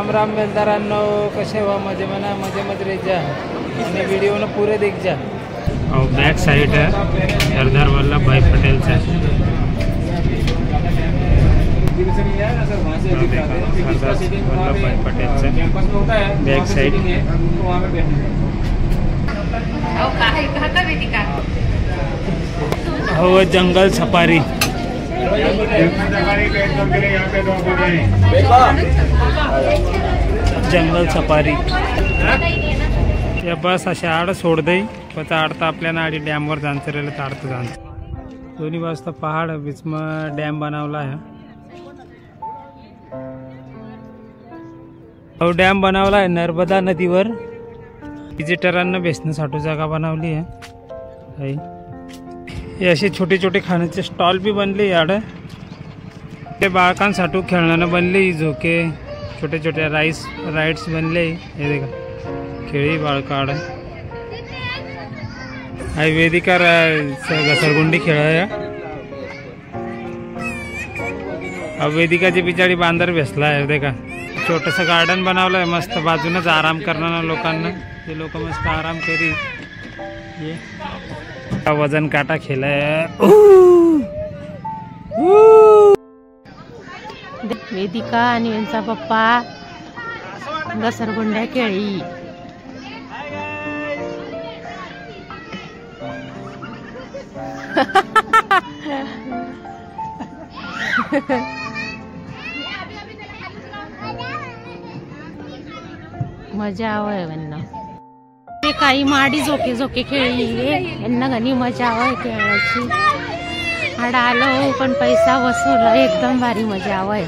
राम राम बेलदारांनो, कसे वा मजे मना मजे मजे जा आणि व्हिडिओ न पुरे देख जा। और बैक साइड है सरदार वल्लभ भाई पटेल से वल्लभ भाई पटेल से बैक साइड। हो जंगल सफारी जंगल सफारी या बस अशा आड सोड दे पण आडता आपल्याला आडी डॅमवर जायचं राहिलं तर आडतं जायचं। दोन्ही बाजूचा पहाड बीचमा डॅम बनवला आहे। हो डॅम बनवला आहे नर्मदा नदीवर विजिटरांना बेसण्यासाठी जागा बनवली आहे। हे असे छोटे छोटे खाण्याचे स्टॉल भी बनले याड। ते बाळकांसाठी खेळणं बनले, झोके छोटे छोटे राइड्स बनले। हे देखा खेळी बाळकाड आहे वेदिका घसरगुंडी खेळ आहे। वेदिकाची बिचारी बांदर बेसला आहे देखा। छोटस गार्डन बनवलं आहे मस्त, बाजूनच आराम करणार लोकांना, ते लोक मस्त आराम करी। ये वजन काटा खेळाय वेदिका आणि यांचा पप्पा घसरगुंड्या खेळी। मजा आवय म्हणणं ते काही माडी झोके झोके खेळली यांना घणी मजा आवय खेळायची। आडा आलो पण पैसा वसूल एकदम भारी मजा आवय।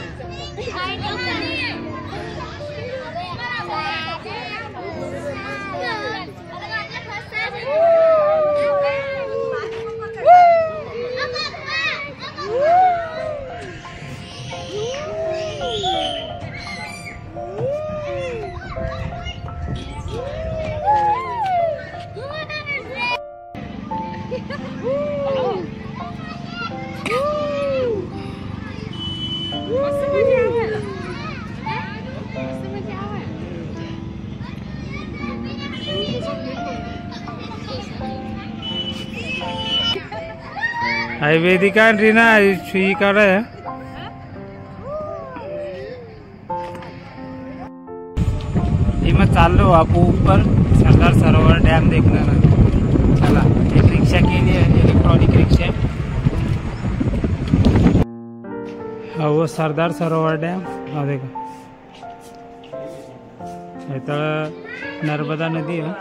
वेदिका रीना सुई कर मैं चालो आपको ऊपर सरदार सरोवर डैम देखना ना। चला एक रिक्शा के लिए इलेक्ट्रॉनिक रिक्शा। हाँ वो सरदार सरोवर डैम। हाँ देखो इतना नर्मदा नदी है।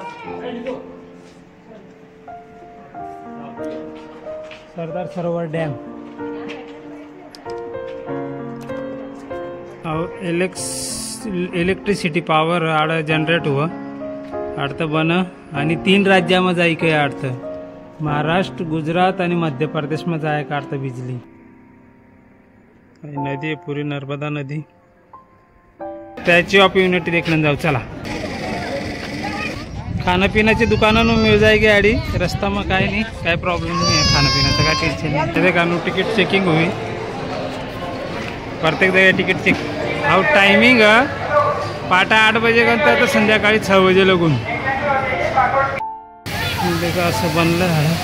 सरदार सरोवर डैम और इलेक्ट्रिसिटी पावर आड जनरेट हुआ आडत बन आणि 3 राज्यामध्ये जायक आडत महाराष्ट्र गुजरात आणि मध्य प्रदेश में जाए आडत बिजली। नदी है पूरी नर्मदा नदी। स्टैच्यू ऑफ यूनिटी देखने जाओ। चला खाना पीण्याची दुकान मिल जाएगी आड़ी रस्ता में काय नहीं, काय प्रॉब्लेम नहीं है खाना पीना का टेंशन नहीं। देखा टिकट चेकिंग हुई प्रत्येक जगह टिकट चेक। और टाइमिंग पाटा 8 बजे गंतर तो संध्याकाळी 6 बजे लगून। देखा असं बनलं आहे।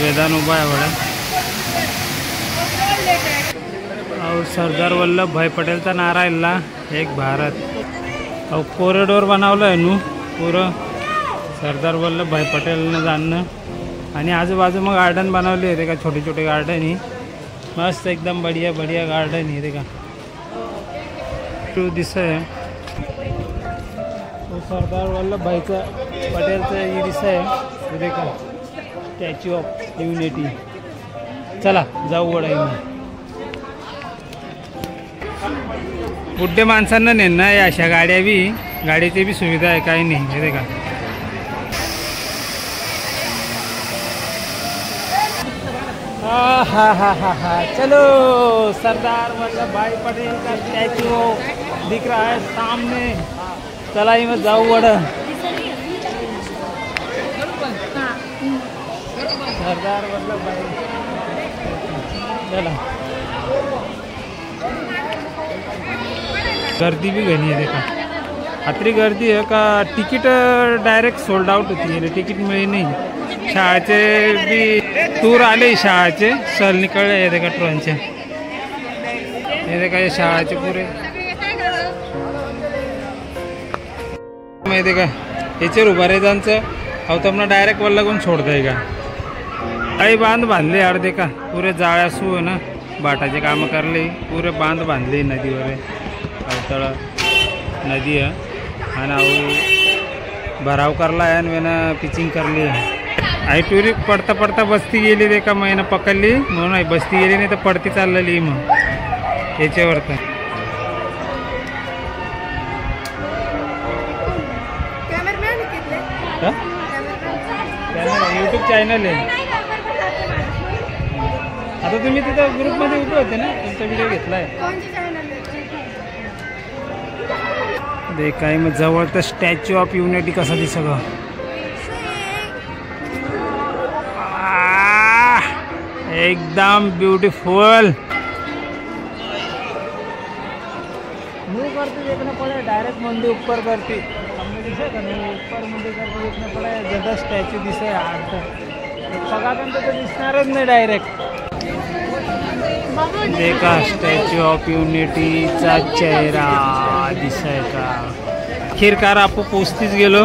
वेदान उभा आहे बड़ा। और सरदार वल्लभ भाई पटेलचा नारा इल्ला एक भारत। और कॉरिडोर बनवलं आहे नू पूरं सरदार वल्लभ भाई पटेलनं जाणं। आणि आजूबाजू मग गार्डन बनवले आहे देखा, छोटे छोटे गार्डन ही मस्त एकदम बढ़िया बढ़िया गार्डन ही देखा। टू दिस है तो सरदार वल्लभ भाई पटेलचं ही दिस आहे देखा स्टॅच्यू ऑफ युनिटी। चला जाऊ वडाई में। बुड्ढे माणसांना नेणं आहे अशा गाड्या बी, गाडीची बी सुविधा आहे काही नाही। हे देखा हा चलो सरदार वल्लभ भाई पटेल का स्टैचू दिख रहा है सामने। चला ही मत जाऊ वड़ सरदार वल्लभ भाई चला गर्दी भी घनी आहे देखा आतरी गर्दी आहे का तिकीट डायरेक्ट सोल्ड आउट होती तिकीट मिळे नाही शाळेचे बी टूर आले शाळेचे सहल निकळले देखा ट्रेनचे हे देखा हे शाळेचे पुरे माहिती का याच्यावर उभा राहायचं अहो तुम्हाला डायरेक्ट वल्ला करून सोडताय का काही बांध बांधले यार देखा पुरे जाळ्या सू ना बाटाचे कामं करले पुरे बांध बांधले नदीवर अवतळ नदी आहे आणि अहो भराव करला आहे आणि वेना पिचिंग करली आई टुरी पडता पडता बस्ती गेली देखा महिना पकडली म्हणून आई बस्ती गेली नाही तर पडती चाललेली मग याच्यावर तर यूट्यूब चॅनल आहे आता तुम्ही तिथं ग्रुपमध्ये उभे होते ना तुमचा व्हिडिओ घेतलाय काय मग जवळ तर स्टॅच्यू ऑफ युनिटी कसा दिसत एकदम ब्यूटीफुल मुँह करती देखना पड़े डायरेक्ट मंदिर ऊपर करती हमने दिसे का नहीं ऊपर मंदिर करती देखना पड़े जगह स्टॅच्यू दिसे आत सगळ्यांना तर दिसणारच नाही डायरेक्ट देखा स्टॅच्यू ऑफ युनिटीचा चेहरा दिसायचा अखेरकार आपण पोचतीच गेलो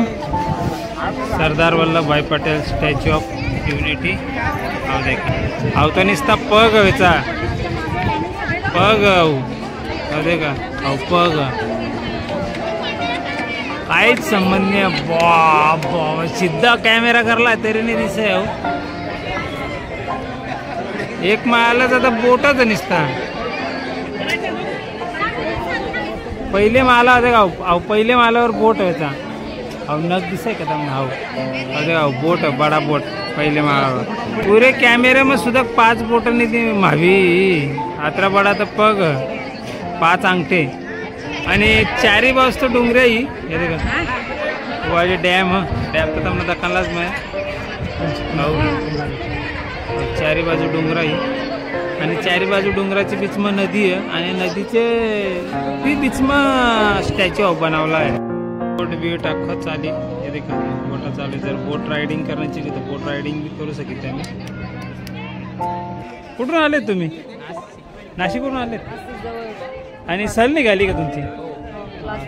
Sardar Vallabhbhai Patel Statue of Unity अहो देखा अहो तर नुसता पग व्हायचा पग अहो देखा अहो पग काहीच संबंध नाही बा सिद्धा कॅमेरा करला तरी नाही दिसे अहो एक माळालाच आता बोटच निसता पहिले माला होते का अहो पहिले मालावर बोट व्हायचा अहो नग दिसाय का तुम्ही अहो अहो बोट बडा बोट पहिले माळावर पुरे कॅमेरे में सुद्धा 5 बोट नाही ती म्हावी अतरा बडा तर पग 5 अंगठे आणि चारी बाजू तो डोंगरे ही हे देखा वाजे डॅम तर तुम्हाला दखानलाच चारी बाजू डोंगरा ही आणि चारी बाजू डोंगराच्या बीचमा नदी आहे आणि नदीचे ती बीचमा स्टॅच्यू ऑफ बनवला आहे बोट व्यू टाकत चाली हे देखा बोटा चालू जर बोट रायडिंग करण्याची तर बोट रायडिंग भी करू शकता मी कुठून आले तुम्ही नाशिकवरून आले आणि सहल निघाली का तुमची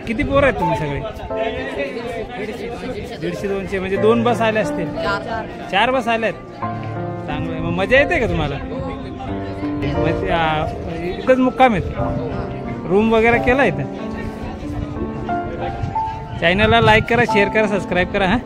किती पोर आहेत तुम्ही सगळे 150-200 म्हणजे 2 बस आले असतील 4 बस आल्यात चांगलं मग मजा येते का तुम्हाला इथंच मुक्काम आहेत रूम वगैरे केला इथं चॅनलला लाईक करा शेअर करा सबस्क्राईब करा हां